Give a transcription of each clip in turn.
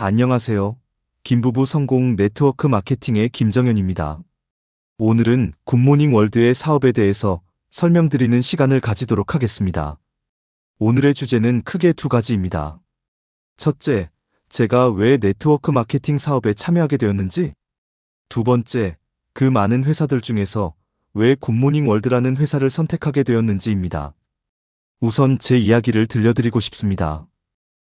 안녕하세요. 김부부 성공 네트워크 마케팅의 김정현입니다. 오늘은 굿모닝 월드의 사업에 대해서 설명드리는 시간을 가지도록 하겠습니다. 오늘의 주제는 크게 두 가지입니다. 첫째, 제가 왜 네트워크 마케팅 사업에 참여하게 되었는지. 두 번째, 그 많은 회사들 중에서 왜 굿모닝 월드라는 회사를 선택하게 되었는지입니다. 우선 제 이야기를 들려드리고 싶습니다.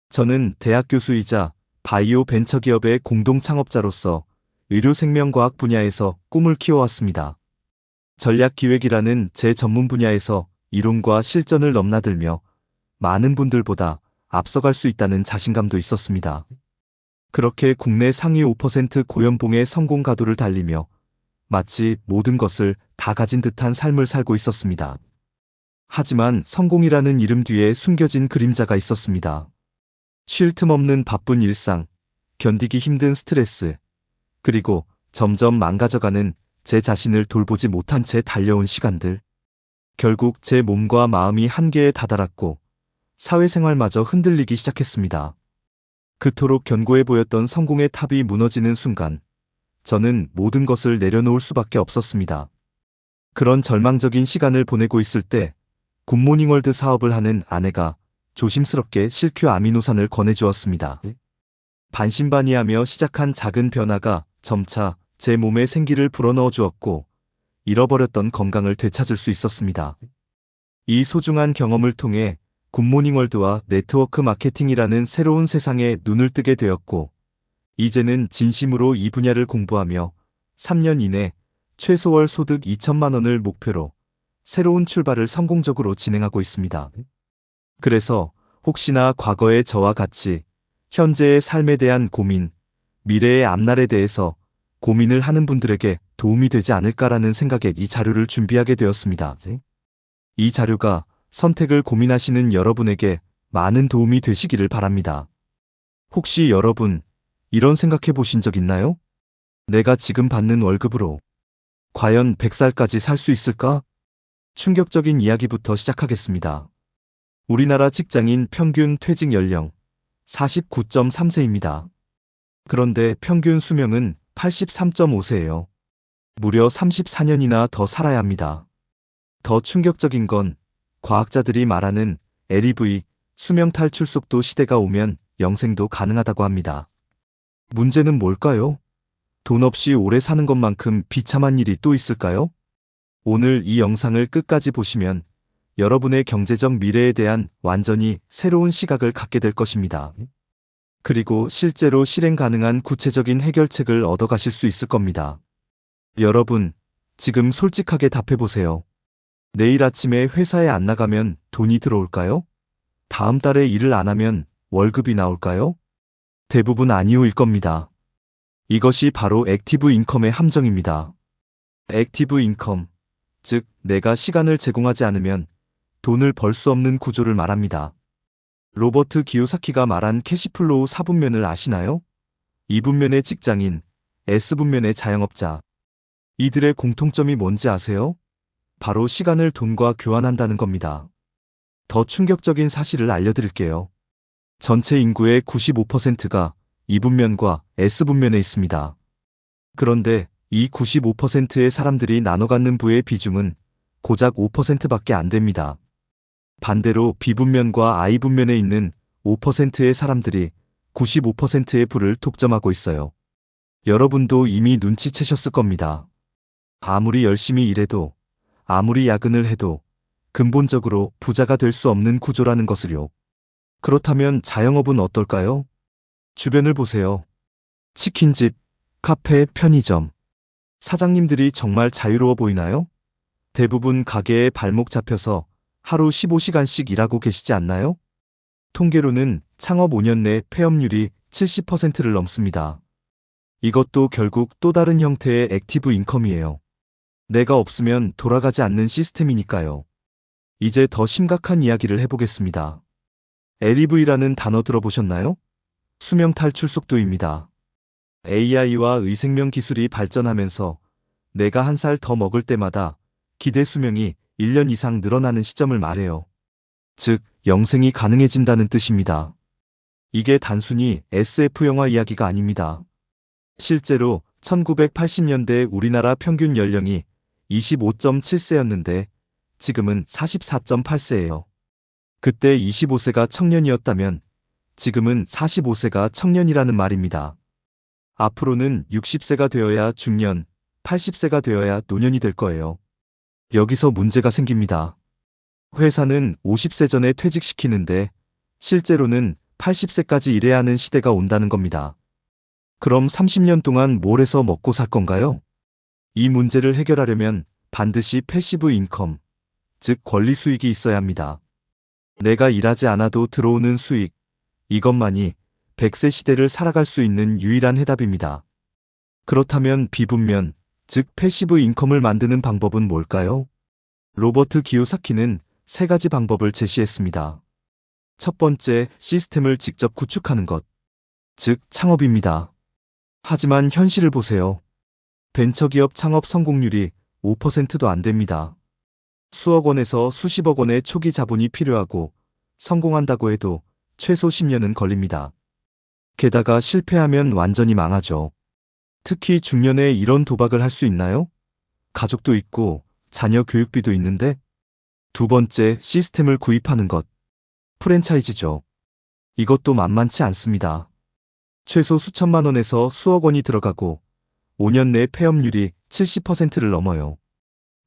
저는 대학 교수이자 바이오 벤처기업의 공동 창업자로서 의료생명과학 분야에서 꿈을 키워왔습니다. 전략기획이라는 제 전문 분야에서 이론과 실전을 넘나들며 많은 분들보다 앞서갈 수 있다는 자신감도 있었습니다. 그렇게 국내 상위 5% 고연봉의 성공 가도를 달리며 마치 모든 것을 다 가진 듯한 삶을 살고 있었습니다. 하지만 성공이라는 이름 뒤에 숨겨진 그림자가 있었습니다. 쉴 틈 없는 바쁜 일상, 견디기 힘든 스트레스, 그리고 점점 망가져가는 제 자신을 돌보지 못한 채 달려온 시간들. 결국 제 몸과 마음이 한계에 다다랐고 사회생활마저 흔들리기 시작했습니다. 그토록 견고해 보였던 성공의 탑이 무너지는 순간, 저는 모든 것을 내려놓을 수밖에 없었습니다. 그런 절망적인 시간을 보내고 있을 때 굿모닝월드 사업을 하는 아내가 조심스럽게 실큐 아미노산을 권해주었습니다. 반신반의하며 시작한 작은 변화가 점차 제 몸에 생기를 불어넣어 주었고 잃어버렸던 건강을 되찾을 수 있었습니다. 이 소중한 경험을 통해 굿모닝월드와 네트워크 마케팅이라는 새로운 세상에 눈을 뜨게 되었고 이제는 진심으로 이 분야를 공부하며 3년 이내 최소월 소득 2천만 원을 목표로 새로운 출발을 성공적으로 진행하고 있습니다. 그래서 혹시나 과거의 저와 같이 현재의 삶에 대한 고민, 미래의 앞날에 대해서 고민을 하는 분들에게 도움이 되지 않을까라는 생각에 이 자료를 준비하게 되었습니다. 이 자료가 선택을 고민하시는 여러분에게 많은 도움이 되시기를 바랍니다. 혹시 여러분, 이런 생각해 보신 적 있나요? 내가 지금 받는 월급으로 과연 100살까지 살 수 있을까? 충격적인 이야기부터 시작하겠습니다. 우리나라 직장인 평균 퇴직 연령 49.3세입니다. 그런데 평균 수명은 83.5세예요. 무려 34년이나 더 살아야 합니다. 더 충격적인 건 과학자들이 말하는 LEV, 수명 탈출 속도 시대가 오면 영생도 가능하다고 합니다. 문제는 뭘까요? 돈 없이 오래 사는 것만큼 비참한 일이 또 있을까요? 오늘 이 영상을 끝까지 보시면 여러분의 경제적 미래에 대한 완전히 새로운 시각을 갖게 될 것입니다. 그리고 실제로 실행 가능한 구체적인 해결책을 얻어가실 수 있을 겁니다. 여러분, 지금 솔직하게 답해보세요. 내일 아침에 회사에 안 나가면 돈이 들어올까요? 다음 달에 일을 안 하면 월급이 나올까요? 대부분 아니오일 겁니다. 이것이 바로 액티브 인컴의 함정입니다. 액티브 인컴, 즉 내가 시간을 제공하지 않으면 돈을 벌 수 없는 구조를 말합니다. 로버트 기요사키가 말한 캐시플로우 4분면을 아시나요? 2분면의 직장인, S분면의 자영업자. 이들의 공통점이 뭔지 아세요? 바로 시간을 돈과 교환한다는 겁니다. 더 충격적인 사실을 알려드릴게요. 전체 인구의 95%가 2분면과 S분면에 있습니다. 그런데 이 95%의 사람들이 나눠 갖는 부의 비중은 고작 5%밖에 안 됩니다. 반대로 B분면과 I분면에 있는 5%의 사람들이 95%의 부를 독점하고 있어요. 여러분도 이미 눈치채셨을 겁니다. 아무리 열심히 일해도, 아무리 야근을 해도 근본적으로 부자가 될 수 없는 구조라는 것을요. 그렇다면 자영업은 어떨까요? 주변을 보세요. 치킨집, 카페, 편의점. 사장님들이 정말 자유로워 보이나요? 대부분 가게에 발목 잡혀서 하루 15시간씩 일하고 계시지 않나요? 통계로는 창업 5년 내 폐업률이 70%를 넘습니다. 이것도 결국 또 다른 형태의 액티브 인컴이에요. 내가 없으면 돌아가지 않는 시스템이니까요. 이제 더 심각한 이야기를 해보겠습니다. LEV라는 단어 들어보셨나요? 수명 탈출 속도입니다. AI와 의생명 기술이 발전하면서 내가 한 살 더 먹을 때마다 기대 수명이 1년 이상 늘어나는 시점을 말해요. 즉, 영생이 가능해진다는 뜻입니다. 이게 단순히 SF 영화 이야기가 아닙니다. 실제로 1980년대 우리나라 평균 연령이 25.7세였는데 지금은 44.8세예요. 그때 25세가 청년이었다면 지금은 45세가 청년이라는 말입니다. 앞으로는 60세가 되어야 중년, 80세가 되어야 노년이 될 거예요. 여기서 문제가 생깁니다. 회사는 50세 전에 퇴직시키는데 실제로는 80세까지 일해야 하는 시대가 온다는 겁니다. 그럼 30년 동안 뭘 해서 먹고 살 건가요? 이 문제를 해결하려면 반드시 패시브 인컴, 즉 권리 수익이 있어야 합니다. 내가 일하지 않아도 들어오는 수익, 이것만이 100세 시대를 살아갈 수 있는 유일한 해답입니다. 그렇다면 비분면, 즉 패시브 인컴을 만드는 방법은 뭘까요? 로버트 기요사키는 세 가지 방법을 제시했습니다. 첫 번째, 시스템을 직접 구축하는 것, 즉 창업입니다. 하지만 현실을 보세요. 벤처기업 창업 성공률이 5%도 안 됩니다. 수억 원에서 수십억 원의 초기 자본이 필요하고 성공한다고 해도 최소 10년은 걸립니다. 게다가 실패하면 완전히 망하죠. 특히 중년에 이런 도박을 할 수 있나요? 가족도 있고 자녀 교육비도 있는데. 두 번째, 시스템을 구입하는 것. 프랜차이즈죠. 이것도 만만치 않습니다. 최소 수천만 원에서 수억 원이 들어가고 5년 내 폐업률이 70%를 넘어요.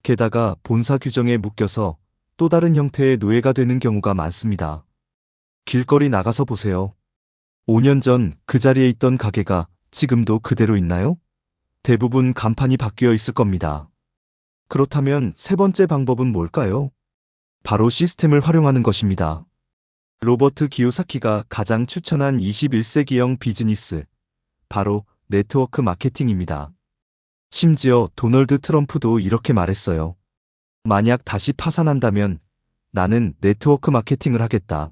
게다가 본사 규정에 묶여서 또 다른 형태의 노예가 되는 경우가 많습니다. 길거리 나가서 보세요. 5년 전 그 자리에 있던 가게가 지금도 그대로 있나요? 대부분 간판이 바뀌어 있을 겁니다. 그렇다면 세 번째 방법은 뭘까요? 바로 시스템을 활용하는 것입니다. 로버트 기요사키가 가장 추천한 21세기형 비즈니스, 바로 네트워크 마케팅입니다. 심지어 도널드 트럼프도 이렇게 말했어요. 만약 다시 파산한다면 나는 네트워크 마케팅을 하겠다.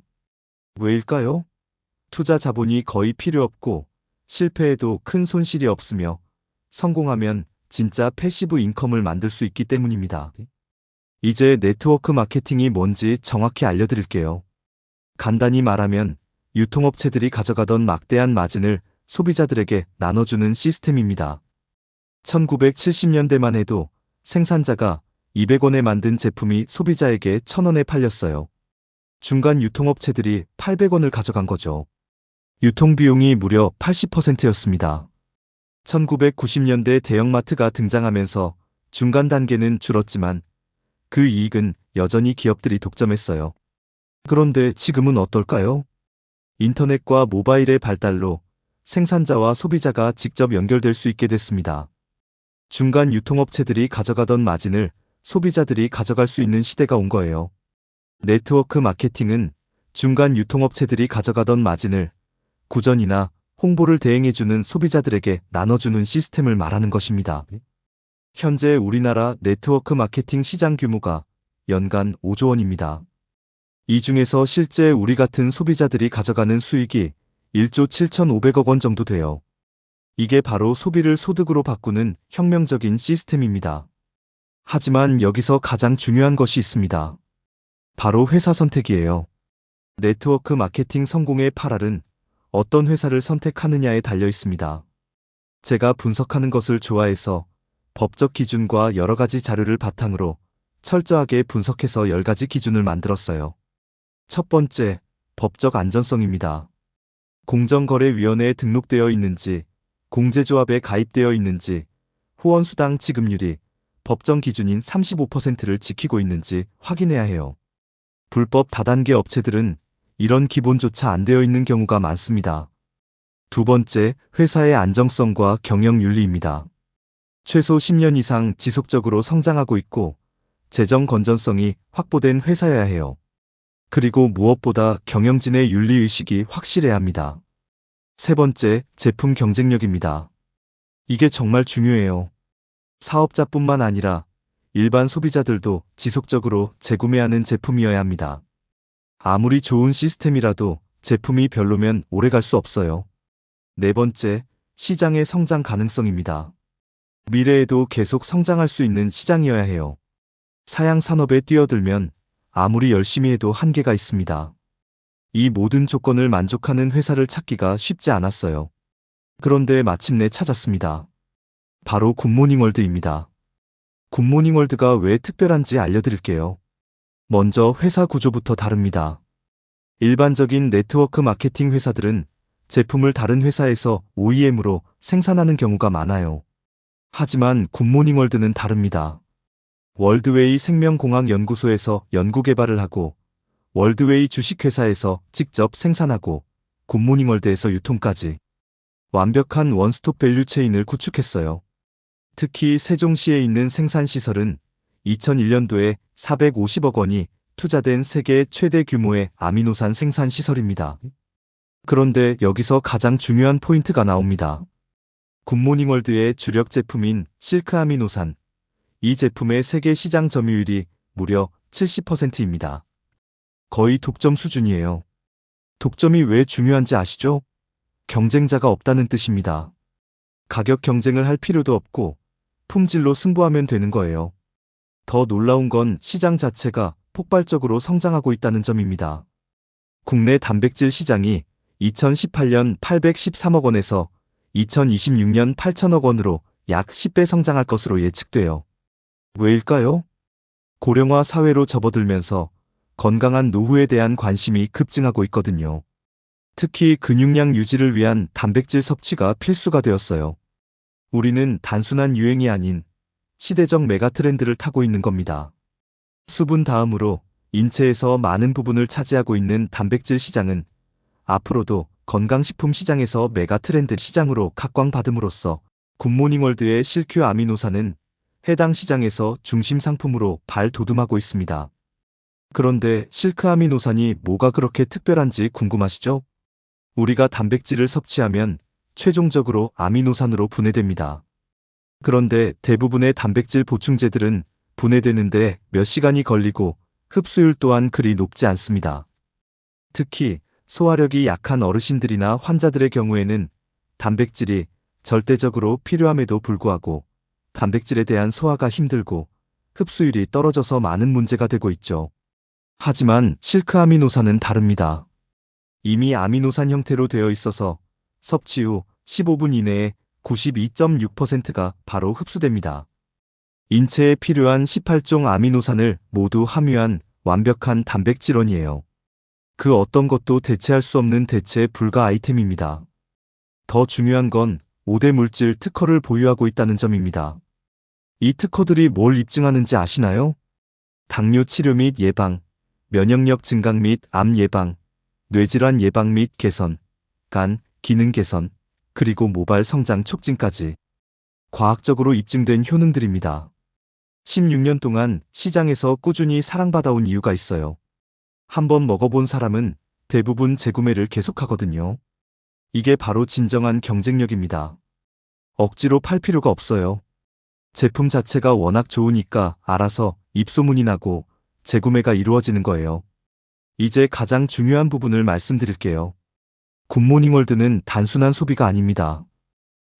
왜일까요? 투자 자본이 거의 필요 없고 실패해도 큰 손실이 없으며 성공하면 진짜 패시브 인컴을 만들 수 있기 때문입니다. 이제 네트워크 마케팅이 뭔지 정확히 알려드릴게요. 간단히 말하면 유통업체들이 가져가던 막대한 마진을 소비자들에게 나눠주는 시스템입니다. 1970년대만 해도 생산자가 200원에 만든 제품이 소비자에게 1000원에 팔렸어요. 중간 유통업체들이 800원을 가져간 거죠. 유통비용이 무려 80%였습니다. 1990년대 대형마트가 등장하면서 중간 단계는 줄었지만 그 이익은 여전히 기업들이 독점했어요. 그런데 지금은 어떨까요? 인터넷과 모바일의 발달로 생산자와 소비자가 직접 연결될 수 있게 됐습니다. 중간 유통업체들이 가져가던 마진을 소비자들이 가져갈 수 있는 시대가 온 거예요. 네트워크 마케팅은 중간 유통업체들이 가져가던 마진을 구전이나 홍보를 대행해주는 소비자들에게 나눠주는 시스템을 말하는 것입니다. 현재 우리나라 네트워크 마케팅 시장 규모가 연간 5조 원입니다. 이 중에서 실제 우리 같은 소비자들이 가져가는 수익이 1조 7,500억 원 정도 돼요. 이게 바로 소비를 소득으로 바꾸는 혁명적인 시스템입니다. 하지만 여기서 가장 중요한 것이 있습니다. 바로 회사 선택이에요. 네트워크 마케팅 성공의 8알은 어떤 회사를 선택하느냐에 달려 있습니다. 제가 분석하는 것을 좋아해서 법적 기준과 여러 가지 자료를 바탕으로 철저하게 분석해서 10가지 기준을 만들었어요. 첫 번째, 법적 안전성입니다. 공정거래위원회에 등록되어 있는지, 공제조합에 가입되어 있는지, 후원수당 지급률이 법정 기준인 35%를 지키고 있는지 확인해야 해요. 불법 다단계 업체들은 이런 기본조차 안 되어 있는 경우가 많습니다. 두 번째, 회사의 안정성과 경영윤리입니다. 최소 10년 이상 지속적으로 성장하고 있고 재정 건전성이 확보된 회사여야 해요. 그리고 무엇보다 경영진의 윤리의식이 확실해야 합니다. 세 번째, 제품 경쟁력입니다. 이게 정말 중요해요. 사업자뿐만 아니라 일반 소비자들도 지속적으로 재구매하는 제품이어야 합니다. 아무리 좋은 시스템이라도 제품이 별로면 오래 갈 수 없어요. 네 번째, 시장의 성장 가능성입니다. 미래에도 계속 성장할 수 있는 시장이어야 해요. 사양 산업에 뛰어들면 아무리 열심히 해도 한계가 있습니다. 이 모든 조건을 만족하는 회사를 찾기가 쉽지 않았어요. 그런데 마침내 찾았습니다. 바로 굿모닝월드입니다. 굿모닝월드가 왜 특별한지 알려드릴게요. 먼저 회사 구조부터 다릅니다. 일반적인 네트워크 마케팅 회사들은 제품을 다른 회사에서 OEM으로 생산하는 경우가 많아요. 하지만 굿모닝월드는 다릅니다. 월드웨이 생명공학연구소에서 연구개발을 하고 월드웨이 주식회사에서 직접 생산하고 굿모닝월드에서 유통까지 완벽한 원스톱 밸류 체인을 구축했어요. 특히 세종시에 있는 생산시설은 2001년도에 450억 원이 투자된 세계 최대 규모의 아미노산 생산시설입니다. 그런데 여기서 가장 중요한 포인트가 나옵니다. 굿모닝월드의 주력 제품인 실크아미노산. 이 제품의 세계 시장 점유율이 무려 70%입니다. 거의 독점 수준이에요. 독점이 왜 중요한지 아시죠? 경쟁자가 없다는 뜻입니다. 가격 경쟁을 할 필요도 없고 품질로 승부하면 되는 거예요. 더 놀라운 건 시장 자체가 폭발적으로 성장하고 있다는 점입니다. 국내 단백질 시장이 2018년 813억 원에서 2026년 8천억 원으로 약 10배 성장할 것으로 예측돼요. 왜일까요? 고령화 사회로 접어들면서 건강한 노후에 대한 관심이 급증하고 있거든요. 특히 근육량 유지를 위한 단백질 섭취가 필수가 되었어요. 우리는 단순한 유행이 아닌 시대적 메가 트렌드를 타고 있는 겁니다. 수분 다음으로 인체에서 많은 부분을 차지하고 있는 단백질 시장은 앞으로도 건강식품 시장에서 메가 트렌드 시장으로 각광받음으로써 굿모닝월드의 실큐 아미노산은 해당 시장에서 중심 상품으로 발돋움하고 있습니다. 그런데 실크 아미노산이 뭐가 그렇게 특별한지 궁금하시죠? 우리가 단백질을 섭취하면 최종적으로 아미노산으로 분해됩니다. 그런데 대부분의 단백질 보충제들은 분해되는데 몇 시간이 걸리고 흡수율 또한 그리 높지 않습니다. 특히 소화력이 약한 어르신들이나 환자들의 경우에는 단백질이 절대적으로 필요함에도 불구하고 단백질에 대한 소화가 힘들고 흡수율이 떨어져서 많은 문제가 되고 있죠. 하지만 실크 아미노산은 다릅니다. 이미 아미노산 형태로 되어 있어서 섭취 후 15분 이내에 92.6%가 바로 흡수됩니다. 인체에 필요한 18종 아미노산을 모두 함유한 완벽한 단백질원이에요. 그 어떤 것도 대체할 수 없는 대체 불가 아이템입니다. 더 중요한 건 5대 물질 특허를 보유하고 있다는 점입니다. 이 특허들이 뭘 입증하는지 아시나요? 당뇨 치료 및 예방, 면역력 증강 및 암 예방, 뇌질환 예방 및 개선, 간, 기능 개선, 그리고 모발 성장 촉진까지 과학적으로 입증된 효능들입니다. 16년 동안 시장에서 꾸준히 사랑받아온 이유가 있어요. 한번 먹어본 사람은 대부분 재구매를 계속하거든요. 이게 바로 진정한 경쟁력입니다. 억지로 팔 필요가 없어요. 제품 자체가 워낙 좋으니까 알아서 입소문이 나고 재구매가 이루어지는 거예요. 이제 가장 중요한 부분을 말씀드릴게요. 굿모닝월드는 단순한 소비가 아닙니다.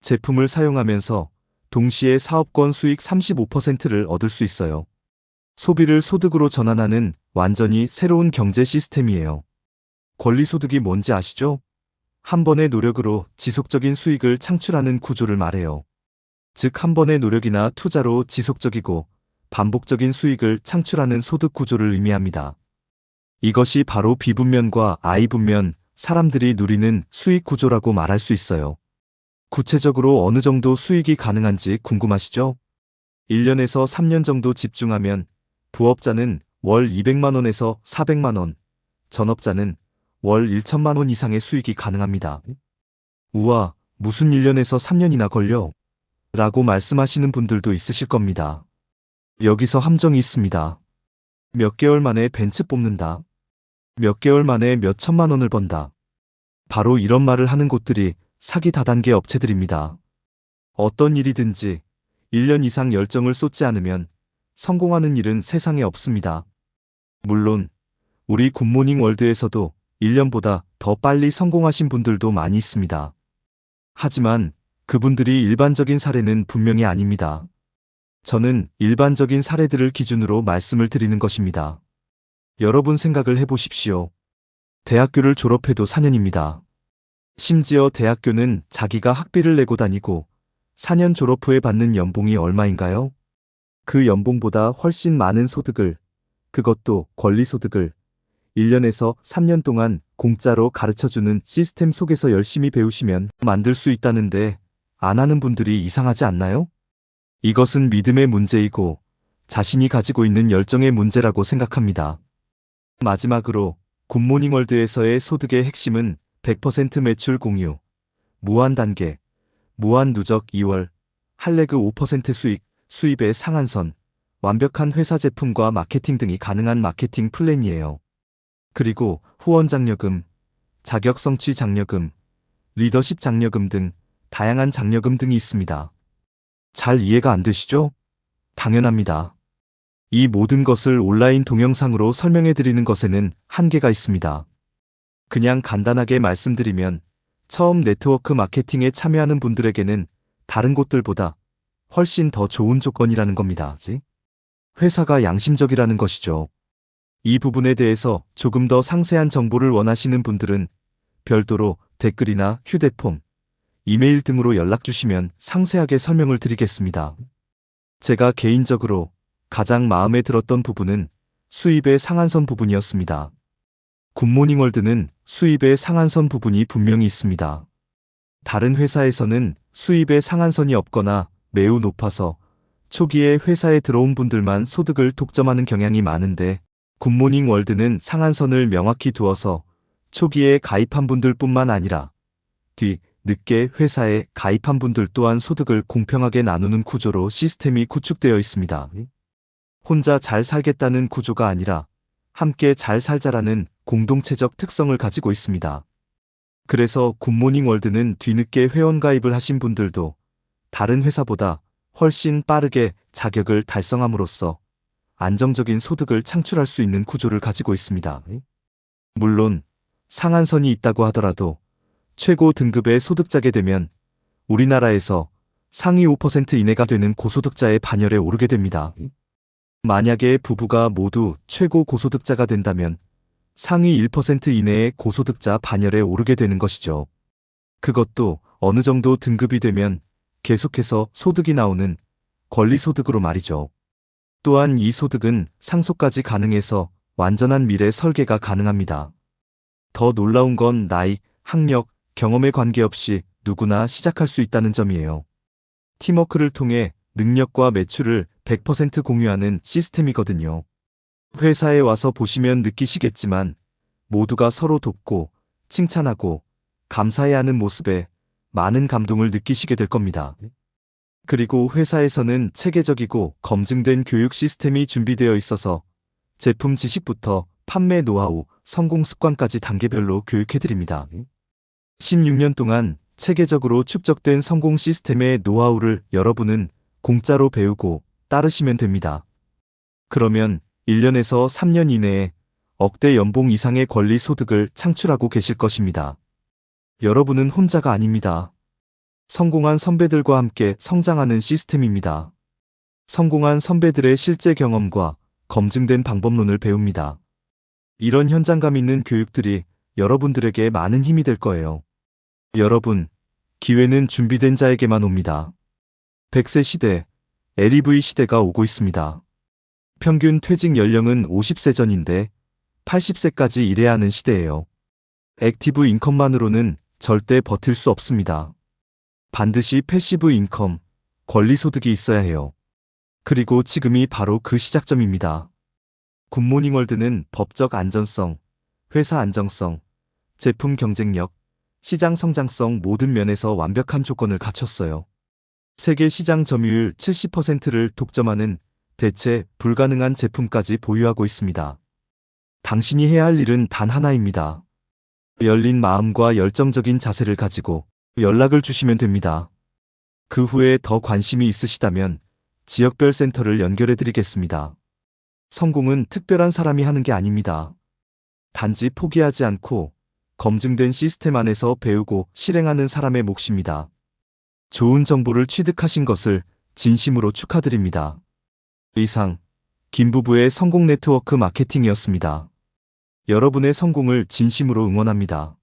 제품을 사용하면서 동시에 사업권 수익 35%를 얻을 수 있어요. 소비를 소득으로 전환하는 완전히 새로운 경제 시스템이에요. 권리소득이 뭔지 아시죠? 한 번의 노력으로 지속적인 수익을 창출하는 구조를 말해요. 즉, 한 번의 노력이나 투자로 지속적이고 반복적인 수익을 창출하는 소득 구조를 의미합니다. 이것이 바로 B분면과 I분면, 사람들이 누리는 수익 구조라고 말할 수 있어요. 구체적으로 어느 정도 수익이 가능한지 궁금하시죠? 1년에서 3년 정도 집중하면 부업자는 월 200만 원에서 400만 원, 전업자는 월 1천만 원 이상의 수익이 가능합니다. 우와, 무슨 1년에서 3년이나 걸려? 라고 말씀하시는 분들도 있으실 겁니다. 여기서 함정이 있습니다. 몇 개월 만에 벤츠 뽑는다. 몇 개월 만에 몇 천만 원을 번다. 바로 이런 말을 하는 곳들이 사기 다단계 업체들입니다. 어떤 일이든지 1년 이상 열정을 쏟지 않으면 성공하는 일은 세상에 없습니다. 물론 우리 굿모닝 월드에서도 1년보다 더 빨리 성공하신 분들도 많이 있습니다. 하지만 그분들이 일반적인 사례는 분명히 아닙니다. 저는 일반적인 사례들을 기준으로 말씀을 드리는 것입니다. 여러분 생각을 해보십시오. 대학교를 졸업해도 4년입니다. 심지어 대학교는 자기가 학비를 내고 다니고 4년 졸업 후에 받는 연봉이 얼마인가요? 그 연봉보다 훨씬 많은 소득을, 그것도 권리소득을 1년에서 3년 동안 공짜로 가르쳐주는 시스템 속에서 열심히 배우시면 만들 수 있다는데 안 하는 분들이 이상하지 않나요? 이것은 믿음의 문제이고 자신이 가지고 있는 열정의 문제라고 생각합니다. 마지막으로 굿모닝월드에서의 소득의 핵심은 100% 매출 공유, 무한 단계, 무한 누적 2월, 할래그 5% 수익, 수입의 상한선, 완벽한 회사 제품과 마케팅 등이 가능한 마케팅 플랜이에요. 그리고 후원 장려금, 자격 성취 장려금, 리더십 장려금 등 다양한 장려금 등이 있습니다. 잘 이해가 안 되시죠? 당연합니다. 이 모든 것을 온라인 동영상으로 설명해 드리는 것에는 한계가 있습니다. 그냥 간단하게 말씀드리면 처음 네트워크 마케팅에 참여하는 분들에게는 다른 곳들보다 훨씬 더 좋은 조건이라는 겁니다. 회사가 양심적이라는 것이죠. 이 부분에 대해서 조금 더 상세한 정보를 원하시는 분들은 별도로 댓글이나 휴대폰, 이메일 등으로 연락 주시면 상세하게 설명을 드리겠습니다. 제가 개인적으로 가장 마음에 들었던 부분은 수입의 상한선 부분이었습니다. 굿모닝월드는 수입의 상한선 부분이 분명히 있습니다. 다른 회사에서는 수입의 상한선이 없거나 매우 높아서 초기에 회사에 들어온 분들만 소득을 독점하는 경향이 많은데 굿모닝월드는 상한선을 명확히 두어서 초기에 가입한 분들뿐만 아니라 늦게 회사에 가입한 분들 또한 소득을 공평하게 나누는 구조로 시스템이 구축되어 있습니다. 혼자 잘 살겠다는 구조가 아니라 함께 잘 살자라는 공동체적 특성을 가지고 있습니다. 그래서 굿모닝월드는 뒤늦게 회원가입을 하신 분들도 다른 회사보다 훨씬 빠르게 자격을 달성함으로써 안정적인 소득을 창출할 수 있는 구조를 가지고 있습니다. 물론 상한선이 있다고 하더라도 최고 등급의 소득자게 되면 우리나라에서 상위 5% 이내가 되는 고소득자의 반열에 오르게 됩니다. 만약에 부부가 모두 최고 고소득자가 된다면 상위 1% 이내의 고소득자 반열에 오르게 되는 것이죠. 그것도 어느 정도 등급이 되면 계속해서 소득이 나오는 권리소득으로 말이죠. 또한 이 소득은 상속까지 가능해서 완전한 미래 설계가 가능합니다. 더 놀라운 건 나이, 학력, 경험에 관계없이 누구나 시작할 수 있다는 점이에요. 팀워크를 통해 능력과 매출을 100% 공유하는 시스템이거든요. 회사에 와서 보시면 느끼시겠지만 모두가 서로 돕고 칭찬하고 감사해야 하는 모습에 많은 감동을 느끼시게 될 겁니다. 그리고 회사에서는 체계적이고 검증된 교육 시스템이 준비되어 있어서 제품 지식부터 판매 노하우, 성공 습관까지 단계별로 교육해드립니다. 16년 동안 체계적으로 축적된 성공 시스템의 노하우를 여러분은 공짜로 배우고 따르시면 됩니다. 그러면 1년에서 3년 이내에 억대 연봉 이상의 권리 소득을 창출하고 계실 것입니다. 여러분은 혼자가 아닙니다. 성공한 선배들과 함께 성장하는 시스템입니다. 성공한 선배들의 실제 경험과 검증된 방법론을 배웁니다. 이런 현장감 있는 교육들이 여러분들에게 많은 힘이 될 거예요. 여러분, 기회는 준비된 자에게만 옵니다. 100세 시대, LEV 시대가 오고 있습니다. 평균 퇴직 연령은 50세 전인데 80세까지 일해야 하는 시대예요. 액티브 인컴만으로는 절대 버틸 수 없습니다. 반드시 패시브 인컴, 권리소득이 있어야 해요. 그리고 지금이 바로 그 시작점입니다. 굿모닝월드는 법적 안전성, 회사 안정성, 제품 경쟁력, 시장 성장성 모든 면에서 완벽한 조건을 갖췄어요. 세계 시장 점유율 70%를 독점하는 대체 불가능한 제품까지 보유하고 있습니다. 당신이 해야 할 일은 단 하나입니다. 열린 마음과 열정적인 자세를 가지고 연락을 주시면 됩니다. 그 후에 더 관심이 있으시다면 지역별 센터를 연결해 드리겠습니다. 성공은 특별한 사람이 하는 게 아닙니다. 단지 포기하지 않고 검증된 시스템 안에서 배우고 실행하는 사람의 몫입니다. 좋은 정보를 취득하신 것을 진심으로 축하드립니다. 이상 김 부부의 성공 네트워크 마케팅이었습니다. 여러분의 성공을 진심으로 응원합니다.